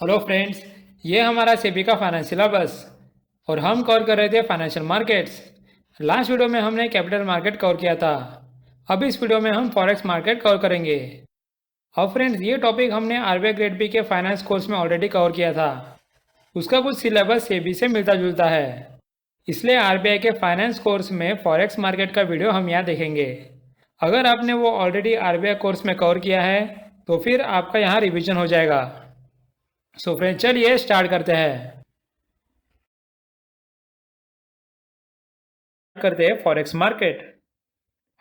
Hello friends, ये हमारा सेबी का फाइनेंस सिलेबस और हम कवर कर रहे थे फाइनेंशियल मार्केट्स। लास्ट वीडियो में हमने कैपिटल मार्केट कवर किया था। अब इस वीडियो में हम फॉरेक्स मार्केट कवर करेंगे। अब फ्रेंड्स, ये टॉपिक हमने आरबीआई ग्रेड बी के फाइनेंस कोर्स में ऑलरेडी कवर किया था। उसका कुछ सिलेबस सेबी से मिलता जुलता है, इसलिए आरबीआई के फाइनेंस कोर्स में फॉरेक्स मार्केट का वीडियो हम यहाँ देखेंगे। अगर आपने वो ऑलरेडी आरबीआई कोर्स में कवर किया है तो फिर आपका यहाँ रिवीजन हो जाएगा। सो फ्रेंड्स, चलिए स्टार्ट करते हैं। करते हैं फॉरेक्स मार्केट।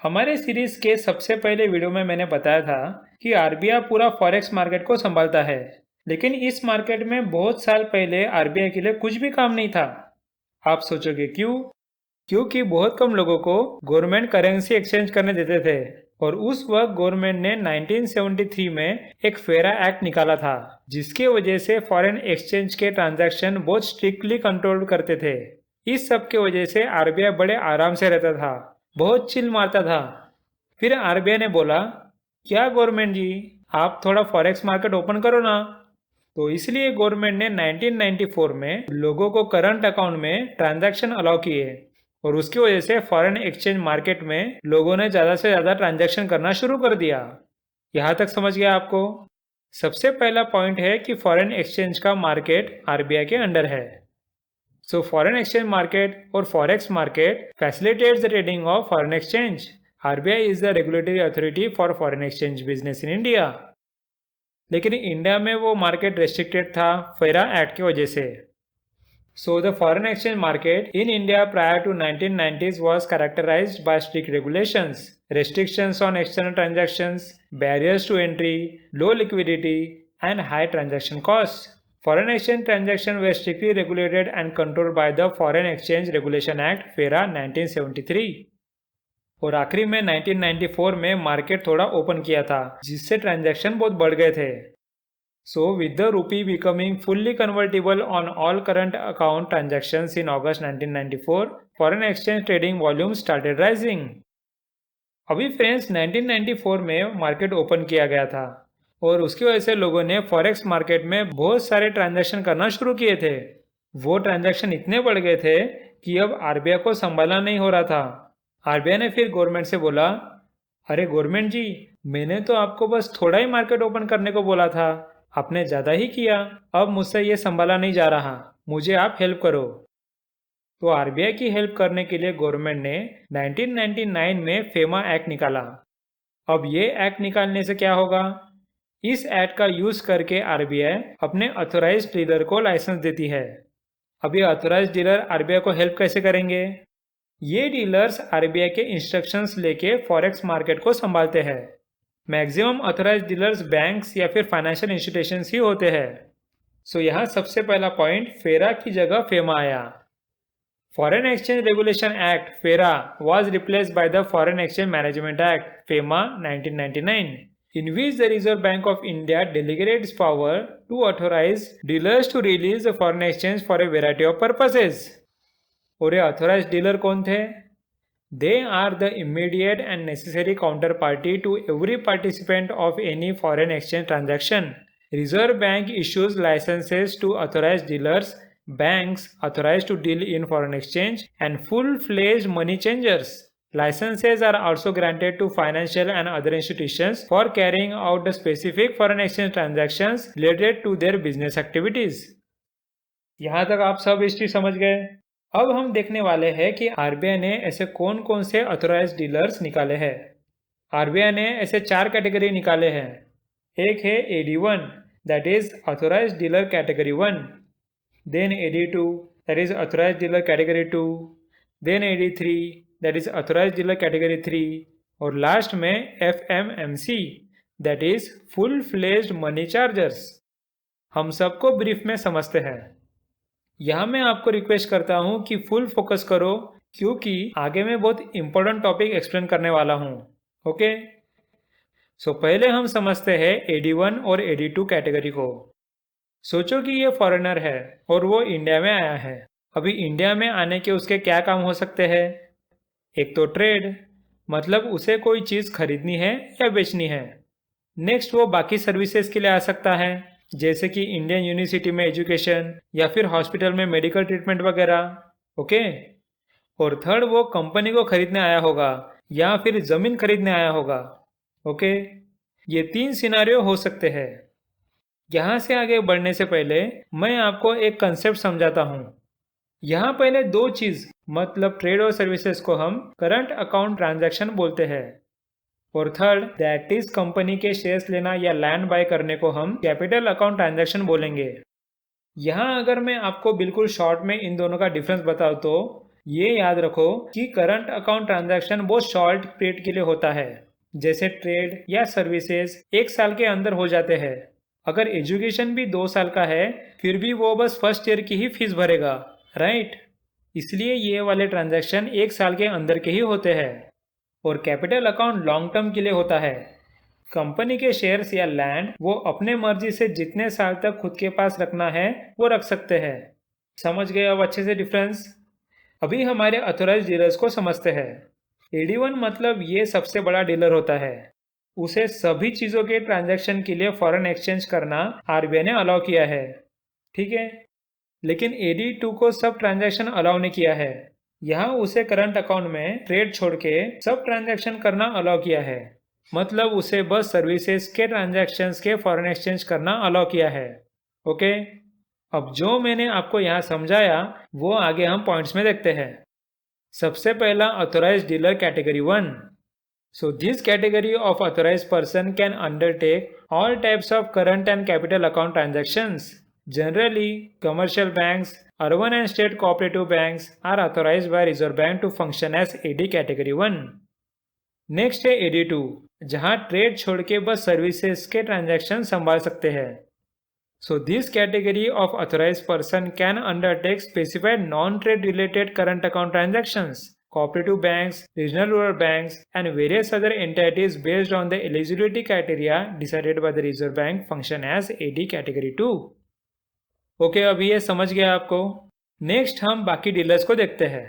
हमारे सीरीज के सबसे पहले वीडियो में मैंने बताया था कि आरबीआई पूरा फॉरेक्स मार्केट को संभालता है, लेकिन इस मार्केट में बहुत साल पहले आरबीआई के लिए कुछ भी काम नहीं था। आप सोचोगे क्यों? क्योंकि बहुत कम लोगों को गवर्नमेंट करेंसी एक्सचेंज करने देते थे और उस वक्त गवर्नमेंट ने 1973 में एक फेरा एक्ट निकाला था, जिसके वजह से फॉरेन एक्सचेंज के ट्रांजैक्शन बहुत स्ट्रिक्टली कंट्रोल करते थे। इस सब के वजह से आरबीआई बड़े आराम से रहता था, बहुत चिल मारता था। फिर आरबीआई ने बोला, क्या गवर्नमेंट जी, आप थोड़ा फॉरेक्स मार्केट ओपन करो ना। तो इसलिए गवर्नमेंट ने 1994 में लोगों को करंट अकाउंट में ट्रांजैक्शन अलाउ किए और उसकी वजह से फॉरेन एक्सचेंज मार्केट में लोगों ने ज़्यादा से ज़्यादा ट्रांजैक्शन करना शुरू कर दिया। यहाँ तक समझ गया आपको? सबसे पहला पॉइंट है कि फॉरेन एक्सचेंज का मार्केट आरबीआई के अंडर है। सो फॉरेन एक्सचेंज मार्केट और forex market facilitates the trading of foreign exchange. RBI is the regulatory authority for foreign exchange business in India. लेकिन इंडिया में वो मार्केट रेस्ट्रिक्टेड था फेरा act की वजह से। So the foreign exchange market in India prior to 1990s was characterized by strict regulations, restrictions on external transactions, barriers to entry, low liquidity, and high transaction costs. Foreign exchange transactions were strictly regulated and controlled by the Foreign Exchange Regulation Act (FERA) 1973. और आखिरी में 1994 में market थोड़ा open किया था, जिससे transaction बहुत बढ़ गए थे। So, with the rupee becoming fully convertible on all current account transactions in August 1994, foreign exchange trading volume started rising. अभी फ्रेंड्स 1994 में मार्केट ओपन किया गया था और उसकी वजह से लोगों ने फॉरेक्स मार्केट में बहुत सारे ट्रांजैक्शन करना शुरू किए थे। वो ट्रांजैक्शन इतने बढ़ गए थे कि अब आरबीआई को संभालना नहीं हो रहा था। आरबीआई ने फिर गवर्नमेंट से बोला, अरे गवर्नमेंट जी, मैंने तो आपको बस थोड़ा ही मार्केट ओपन करने को बोला था, आपने ज़्यादा ही किया। अब मुझसे ये संभाला नहीं जा रहा, मुझे आप हेल्प करो। तो आरबीआई की हेल्प करने के लिए गवर्नमेंट ने 1999 में फेमा एक्ट निकाला। अब ये एक्ट निकालने से क्या होगा? इस एक्ट का यूज करके आरबीआई अपने ऑथोराइज्ड डीलर को लाइसेंस देती है। अब ये ऑथोराइज्ड डीलर आरबीआई को हेल्प कैसे करेंगे? ये डीलर्स आरबीआई के इंस्ट्रक्शंस लेके फॉरेक्स मार्केट को संभालते हैं। मैक्सिमम ऑथोराइज्ड डीलर्स बैंक्स या फिर फाइनेंशियल इंस्टीट्यूशंस ही होते हैं। सो यहाँ सबसे पहला पॉइंट फेरा की जगह फेमा आया। फॉरेन एक्सचेंज रेगुलेशन एक्ट फेरा was replaced by the Foreign Exchange Management Act FEMA 1999, in which the Reserve Bank of India delegated its power to authorize dealers to release the foreign exchange for a variety of purposes. और ये authorised dealer कौन थे? They are the immediate and necessary counterparty to every participant of any foreign exchange transaction. Reserve Bank issues licenses to authorized dealers, banks authorized to deal in foreign exchange, and full-fledged money changers. Licenses are also granted to financial and other institutions for carrying out the specific foreign exchange transactions related to their business activities. यहाँ तक आप सब history समझ गए? अब हम देखने वाले हैं कि आरबीआई ने ऐसे कौन कौन से ऑथोराइज्ड डीलर्स निकाले हैं। आरबीआई ने ऐसे 4 कैटेगरी निकाले हैं। एक है AD1, that is authorised dealer category 1, then AD2, that is authorised dealer category 2, then AD3, that is authorised dealer category 3, और लास्ट में FMMC, that is full fledged money changers. हम सबको ब्रीफ में समझते हैं। यहाँ मैं आपको रिक्वेस्ट करता हूँ कि फुल फोकस करो, क्योंकि आगे मैं बहुत इंपॉर्टेंट टॉपिक एक्सप्लेन करने वाला हूँ। ओके, सो पहले हम समझते हैं AD1 और AD2 कैटेगरी को। सोचो कि ये फॉरेनर है और वो इंडिया में आया है। अभी इंडिया में आने के उसके क्या काम हो सकते हैं? एक तो ट्रेड, मतलब उसे कोई चीज़ खरीदनी है या बेचनी है। नेक्स्ट वो बाकी सर्विसेज के लिए आ सकता है। जैसे कि इंडियन यूनिवर्सिटी में एजुकेशन या फिर हॉस्पिटल में मेडिकल ट्रीटमेंट वगैरह। ओके। और थर्ड, वो कंपनी को खरीदने आया होगा या फिर जमीन खरीदने आया होगा। ओके। ये 3 सिनारियो हो सकते हैं। यहाँ से आगे बढ़ने से पहले मैं आपको एक कंसेप्ट समझाता हूँ। यहाँ पहले दो चीज मतलब ट्रेड और सर्विसेज को हम करंट अकाउंट ट्रांजैक्शन बोलते हैं, और थर्ड दैट इज कंपनी के शेयर्स लेना या लैंड बाय करने को हम कैपिटल अकाउंट ट्रांजैक्शन बोलेंगे। यहाँ अगर मैं आपको बिल्कुल शॉर्ट में इन दोनों का डिफरेंस बताऊँ तो ये याद रखो कि करंट अकाउंट ट्रांजैक्शन बहुत शॉर्ट पीरियड के लिए होता है, जैसे ट्रेड या सर्विसेज 1 साल के अंदर हो जाते हैं। अगर एजुकेशन भी 2 साल का है फिर भी वो बस फर्स्ट ईयर की ही फीस भरेगा, राइट। इसलिए ये वाले ट्रांजैक्शन 1 साल के अंदर के ही होते हैं। और कैपिटल अकाउंट लॉन्ग टर्म के लिए होता है। कंपनी के शेयर्स या लैंड वो अपने मर्जी से जितने साल तक खुद के पास रखना है वो रख सकते हैं। समझ गए अब अच्छे से डिफरेंस? अभी हमारे ऑथराइज डीलर्स को समझते हैं। AD1 मतलब ये सबसे बड़ा डीलर होता है। उसे सभी चीज़ों के ट्रांजैक्शन के लिए फॉरेन एक्सचेंज करना RBI ने अलाउ किया है, ठीक है। लेकिन AD2 को सब ट्रांजैक्शन अलाउ नहीं किया है। यहाँ उसे करंट अकाउंट में ट्रेड छोड़ के सब ट्रांजैक्शन करना अलाउ किया है। मतलब उसे बस सर्विसेज के ट्रांजैक्शंस के फॉरेन एक्सचेंज करना अलाउ किया है। ओके। अब जो मैंने आपको यहाँ समझाया वो आगे हम पॉइंट्स में देखते हैं। सबसे पहला authorised dealer category 1। So this category of authorized person can undertake all types of current and capital account transactions. Generally, commercial banks, urban and state cooperative banks are authorized by Reserve Bank to function as AD category 1. Next है AD2, जहां trade छोड़ के bus services के transaction संभाल सकते हैं। So this category of authorized person can undertake specified non-trade related current account transactions. Cooperative banks, regional rural banks, and various other entities based on the eligibility criteria decided by the Reserve Bank function as AD category 2. Okay, अभी ये समझ गया आपको। Next हम बाकी dealers को देखते हैं।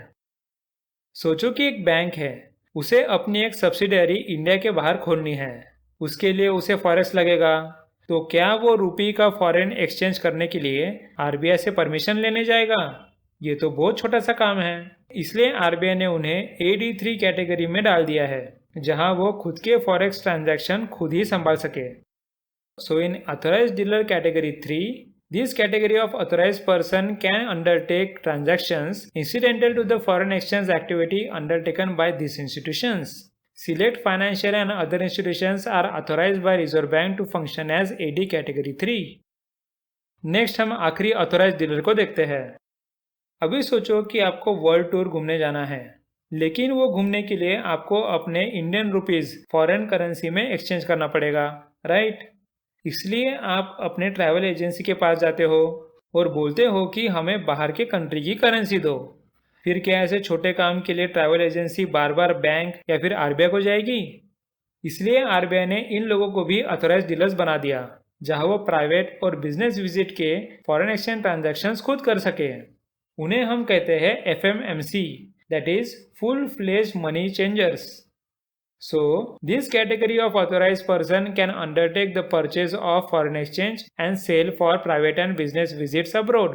सोचो कि एक बैंक है, उसे अपनी एक सब्सिडियरी इंडिया के बाहर खोलनी है। उसके लिए उसे फॉरेक्स लगेगा। तो क्या वो रुपी का फॉरेन एक्सचेंज करने के लिए RBI से परमिशन लेने जाएगा? ये तो बहुत छोटा सा काम है। इसलिए RBI ने उन्हें AD3 कैटेगरी में डाल दिया है, जहां वो खुद के फॉरेक्स ट्रांजैक्शन खुद ही संभाल सके। So in authorised dealer category 3, this category of authorized person can undertake transactions incidental to the foreign exchange activity undertaken by these institutions. Select financial and other institutions are authorized by Reserve Bank to function as AD category 3. Next हम आखिरी authorised dealer को देखते हैं। अभी सोचो कि आपको world tour घूमने जाना है, लेकिन वो घूमने के लिए आपको अपने इंडियन रुपीज फॉरेन करेंसी में एक्सचेंज करना पड़ेगा, राइट। इसलिए आप अपने ट्रैवल एजेंसी के पास जाते हो और बोलते हो कि हमें बाहर के कंट्री की करेंसी दो। फिर क्या ऐसे छोटे काम के लिए ट्रैवल एजेंसी बार बार बैंक या फिर RBI को जाएगी? इसलिए RBI ने इन लोगों को भी ऑथराइज्ड डीलर्स बना दिया, जहां वो प्राइवेट और बिजनेस विजिट के फॉरेन एक्सचेंज ट्रांजैक्शंस खुद कर सके। उन्हें हम कहते हैं FMMC, that is full fledged money changers. So, this category of authorized person can undertake the purchase of foreign exchange and sale for private and business visits abroad.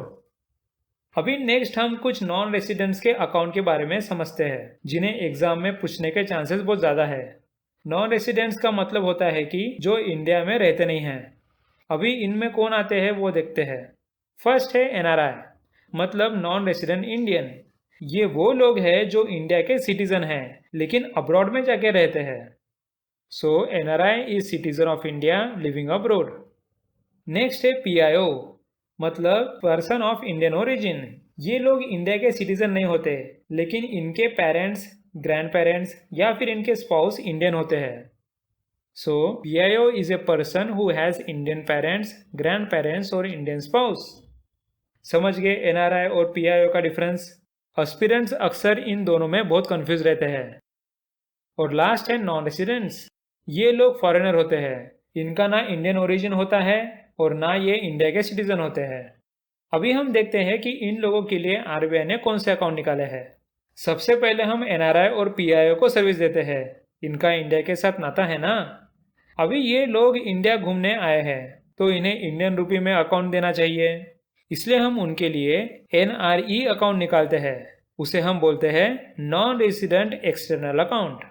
अभी next हम कुछ नॉन रेसिडेंट्स के account के बारे में समझते हैं, जिन्हें एग्जाम में पूछने के चांसेस बहुत ज़्यादा है। नॉन रेसिडेंट्स का मतलब होता है कि जो इंडिया में रहते नहीं हैं। अभी इनमें कौन आते हैं वो देखते हैं। फर्स्ट है NRI, मतलब नॉन रेसिडेंट इंडियन। ये वो लोग हैं जो इंडिया के सिटीजन हैं लेकिन अब्रॉड में जाके रहते हैं। सो NRI is citizen of India living abroad. Next है PIO, मतलब पर्सन ऑफ इंडियन ओरिजिन। ये लोग इंडिया के सिटीजन नहीं होते, लेकिन इनके पेरेंट्स, ग्रैंड पेरेंट्स या फिर इनके स्पाउस इंडियन होते हैं। सो PIO is a person who has Indian parents, grand parents और इंडियन स्पाउस। समझ गए NRI और PIO का डिफरेंस? एस्पिरेंट्स अक्सर इन दोनों में बहुत कंफ्यूज रहते हैं। और लास्ट है नॉन रेसिडेंट्स। ये लोग फॉरेनर होते हैं, इनका ना इंडियन ओरिजिन होता है और ना ये इंडिया के सिटीजन होते हैं। अभी हम देखते हैं कि इन लोगों के लिए RBI ने कौन से अकाउंट निकाले हैं। सबसे पहले हम NRI और PIO को सर्विस देते हैं, इनका इंडिया के साथ नाता है ना। अभी ये लोग इंडिया घूमने आए हैं, तो इन्हें इंडियन रुपी में अकाउंट देना चाहिए। इसलिए हम उनके लिए NRE अकाउंट निकालते हैं। उसे हम बोलते हैं non resident external account.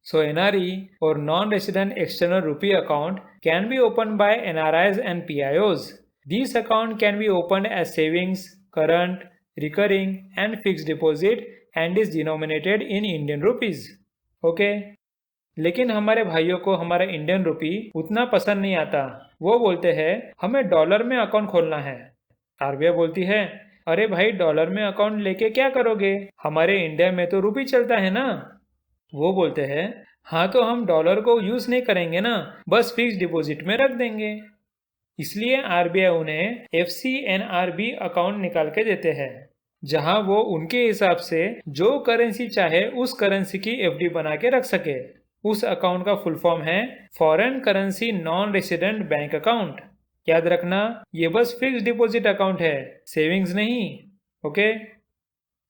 So NRE or non-resident external rupee account can be opened by NRIs and PIOs. These accounts can be opened as savings, current, recurring and fixed deposit and is denominated in Indian rupees. Okay? लेकिन हमारे भाइयों को हमारा Indian rupee उतना पसंद नहीं आता। वो बोलते हैं हमें डॉलर में अकाउंट खोलना है। आरबीआई बोलती है अरे भाई डॉलर में अकाउंट लेके क्या करोगे, हमारे इंडिया में तो रुपी चलता है ना। वो बोलते हैं हाँ तो हम डॉलर को यूज नहीं करेंगे ना, बस फिक्स डिपॉजिट में रख देंगे। इसलिए आरबीआई उन्हें FCNRB अकाउंट निकाल के देते हैं, जहां वो उनके हिसाब से जो करेंसी चाहे उस करेंसी की FD बना के रख सके। उस अकाउंट का फुल फॉर्म है foreign currency non resident bank account. याद रखना ये बस फिक्स डिपॉजिट अकाउंट है, सेविंग्स नहीं। Okay,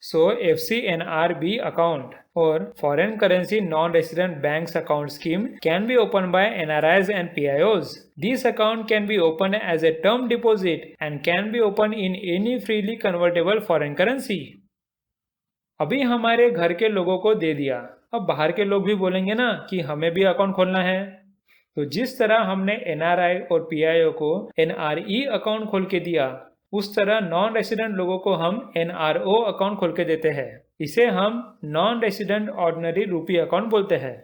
so FCNRB account or foreign currency non-resident banks account scheme can be opened by NRIs and PIOs. This account can be opened as a term deposit and can be opened in any freely convertible foreign currency. अभी हमारे घर के लोगों को दे दिया, अब बाहर के लोग भी बोलेंगे ना कि हमें भी अकाउंट खोलना है। तो जिस तरह हमने NRI और PIO को NRE अकाउंट खोल के दिया, उस तरह नॉन रेसिडेंट लोगों को हम NRO अकाउंट खोल के देते हैं। इसे हम non resident ordinary rupee account बोलते हैं।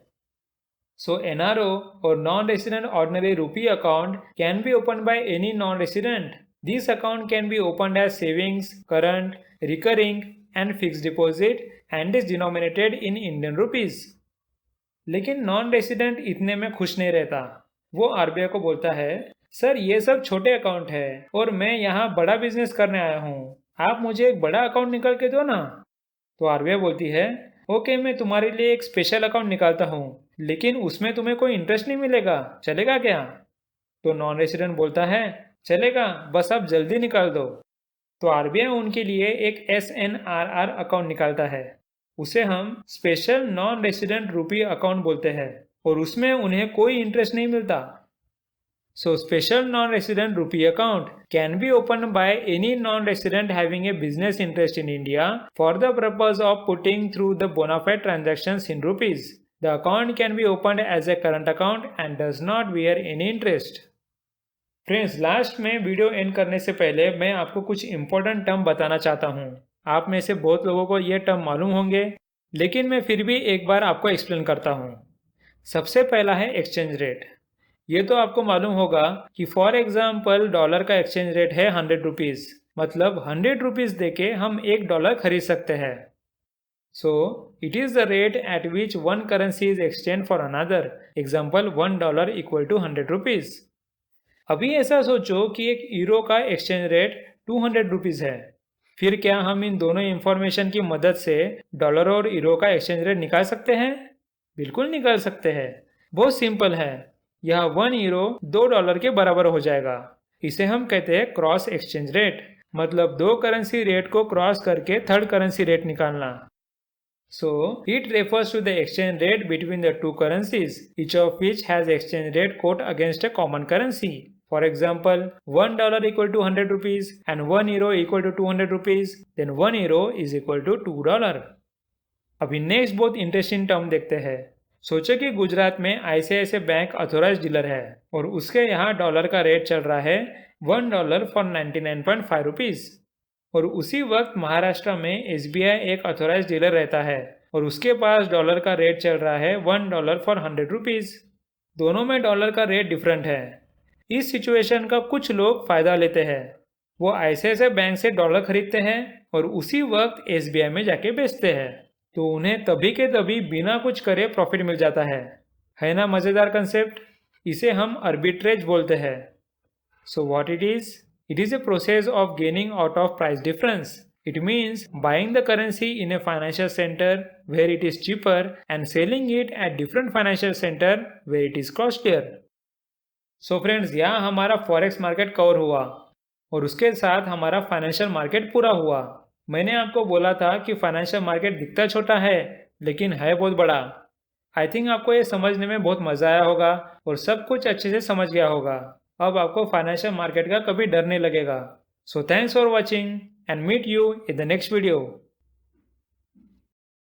सो NRO और non resident ordinary rupee account can be open by any non resident. This account can be open as savings, current, recurring and fixed deposit and is denominated in Indian rupees. लेकिन non resident इतने में खुश नहीं रहता। वो RBI को बोलता है सर ये सब छोटे अकाउंट है और मैं यहाँ बड़ा बिजनेस करने आया हूँ, आप मुझे एक बड़ा अकाउंट निकाल के दो ना। तो आरबीआई बोलती है ओके मैं तुम्हारे लिए एक स्पेशल अकाउंट निकालता हूँ, लेकिन उसमें तुम्हें कोई इंटरेस्ट नहीं मिलेगा, चलेगा क्या? तो नॉन रेसिडेंट बोलता है चलेगा, बस आप जल्दी निकाल दो। तो आरबीआई उनके लिए एक SNRR अकाउंट निकालता है। उसे हम स्पेशल नॉन रेसिडेंट रूपी अकाउंट बोलते हैं और उसमें उन्हें कोई इंटरेस्ट नहीं मिलता। So special non-resident rupee account can be opened by any non-resident having a business interest in India for the purpose of putting through the bona fide transactions in rupees. The account can be opened as a current account and does not bear any interest. Friends last में video and करने से पहले मैं आपको कुछ important term बताना चाहता हूँ। आप में से बहुत लोगों को ये टर्म मालूम होंगे, लेकिन मैं फिर भी एक बार आपको एक्सप्लेन करता हूँ। सबसे पहला है एक्सचेंज रेट। ये तो आपको मालूम होगा कि फॉर एग्जाम्पल डॉलर का एक्सचेंज रेट है 100 रुपीज, मतलब 100 रुपीज देके हम $1 खरीद सकते हैं। So it is the rate at which one currency is exchange for another. Example $1 equal to 100 rupees. अभी ऐसा सोचो कि एक यूरो का एक्सचेंज रेट 200 रुपीज है। फिर क्या हम इन दोनों इंफॉर्मेशन की मदद से डॉलर और यूरो का एक्सचेंज रेट निकाल सकते हैं? बिल्कुल निकाल सकते हैं। बहुत सिंपल है। यह 1 यूरो $2 के बराबर हो जाएगा। इसे हम कहते हैं क्रॉस एक्सचेंज रेट, मतलब दो करेंसी रेट को क्रॉस करके थर्ड करेंसी रेट निकालना। So it refers to the exchange rate between the two currencies, each of which has exchange rate quote against a common currency. For example $1 equal to 100 rupees and 1 euro equal to 200 rupees, then 1 euro is equal to $2। अभी next बहुत interesting term देखते हैं। सोचो कि गुजरात में ICICI bank authorise dealer है और उसके यहाँ डॉलर का रेट चल रहा है $1 फॉर 99.5 रुपीज। और उसी वक्त महाराष्ट्र में SBI एक ऑथोराइज डीलर रहता है और उसके पास डॉलर का रेट चल रहा है $1 फॉर 100 रुपीज। दोनों में डॉलर का रेट डिफरेंट है। इस सिचुएशन का कुछ लोग फायदा लेते हैं। वो ICICI बैंक से डॉलर खरीदते हैं और उसी वक्त SBI में जाके बेचते हैं, तो उन्हें तभी के तभी बिना कुछ करे प्रॉफिट मिल जाता है ना मजेदार कंसेप्ट? इसे हम आर्बिट्रेज बोलते हैं। So what it is? It is a process of gaining out of price difference. It means buying the currency in a financial centre where it is cheaper and selling it at different financial centre where it is costlier. So friends यहाँ हमारा forex market cover हुआ और उसके साथ हमारा financial market पूरा हुआ। मैंने आपको बोला था कि फाइनेंशियल मार्केट दिखता छोटा है लेकिन है बहुत बड़ा। आई थिंक आपको ये समझने में बहुत मज़ा आया होगा और सब कुछ अच्छे से समझ गया होगा। अब आपको फाइनेंशियल मार्केट का कभी डर नहीं लगेगा। So thanks for watching and meet you in the next video.